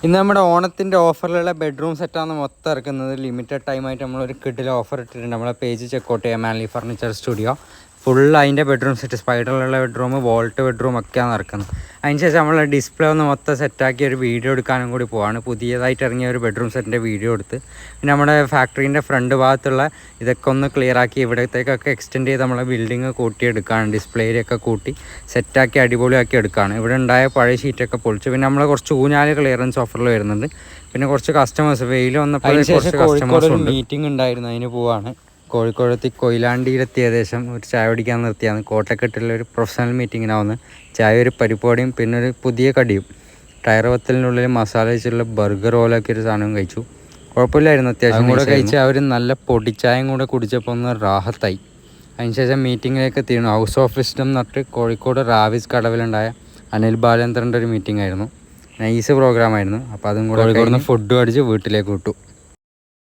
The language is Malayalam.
ഇന്ന് നമ്മുടെ ഓണത്തിൻ്റെ ഓഫറിലുള്ള ബെഡ്റൂം സെറ്റാണ് മൊത്തം ഇറക്കുന്നത്. ലിമിറ്റഡ് ടൈമായിട്ട് നമ്മളൊരു കിഡിൽ ഓഫർ ഇട്ടിട്ടുണ്ട്. നമ്മളെ പേജ് ചെക്കൗട്ട് ചെയ്യാം. മാൻലി ഫർണിച്ചർ സ്റ്റുഡിയോ ഫുൾ അതിൻ്റെ ബെഡ്റൂം സെറ്റ്, സ്പൈഡറിലുള്ള ബെഡ്റൂം, വോൾട്ട് ബെഡ്റൂം ഒക്കെയാണ് ഇറക്കുന്നത്. അതിന് ശേഷം നമ്മൾ ഡിസ്പ്ലേ ഒന്ന് മൊത്തം സെറ്റാക്കി ഒരു വീഡിയോ എടുക്കാനും കൂടി പോവാണ്. പുതിയതായിട്ട് ഇറങ്ങിയ ഒരു ബെഡ്റൂം സെറ്റിൻ്റെ വീഡിയോ എടുത്ത് പിന്നെ നമ്മുടെ ഫാക്ടറീൻ്റെ ഫ്രണ്ട് ഭാഗത്തുള്ള ഇതൊക്കെ ഒന്ന് ക്ലിയർ ആക്കി ഇവിടത്തേക്കൊക്കെ എക്സ്റ്റെൻഡ് ചെയ്ത് നമ്മളെ ബിൽഡിങ് കൂട്ടിയെടുക്കുകയാണ്. ഡിസ്പ്ലേയിലൊക്കെ കൂട്ടി സെറ്റാക്കി അടിപൊളിയാക്കി എടുക്കുകയാണ്. ഇവിടെ ഉണ്ടായ പഴയ ഷീറ്റൊക്കെ പൊളിച്ചു. പിന്നെ നമ്മൾ കുറച്ച് ഊഞ്ഞാല് ക്ലിയറൻസ് ഓഫറിൽ വരുന്നുണ്ട്. പിന്നെ കുറച്ച് കസ്റ്റമേഴ്സ് വെയിൽ വന്നപ്പോൾ കുറച്ച് കസ്റ്റമേഴ്സ് മീറ്റിംഗ് ഉണ്ടായിരുന്നു, അതിന് പോവാണ്. കോഴിക്കോടെത്തി കൊയിലാണ്ടിയിലെത്തി ഏകദേശം ഒരു ചായ കുടിക്കാൻ നിർത്തിയാണ്. കോട്ടക്കെട്ടുള്ള ഒരു പ്രൊഫഷണൽ മീറ്റിങ്ങിനാവുന്ന ചായ, ഒരു പരിപാടിയും പിന്നെ ഒരു പുതിയ കടിയും. ടയർ വത്തലിനുള്ളിൽ മസാല വെച്ചുള്ള ബർഗർ പോലെയൊക്കെ ഒരു സാധനം കഴിച്ചു. കുഴപ്പമില്ലായിരുന്നു, അത്യാവശ്യം കൂടെ കഴിച്ച് അവർ നല്ല പൊടിച്ചായം കൂടെ കുടിച്ചപ്പോൾ ഒന്ന് റാഹത്തായി. അതിനുശേഷം മീറ്റിങ്ങിലേക്ക് എത്തിയിരുന്നു. ഹൗസ് ഓഫ് വിസ്ഡം നട്ട് കോഴിക്കോട് റാവിസ് കടവിലുണ്ടായ അനിൽ ബാലേന്ദ്രൻ്റെ ഒരു മീറ്റിംഗ് ആയിരുന്നു. നൈസ് പ്രോഗ്രാമായിരുന്നു. അപ്പോൾ അതും കൂടെ കോഴിക്കോട് നിന്ന് ഫുഡ് അടിച്ച് വീട്ടിലേക്ക് വിട്ടു.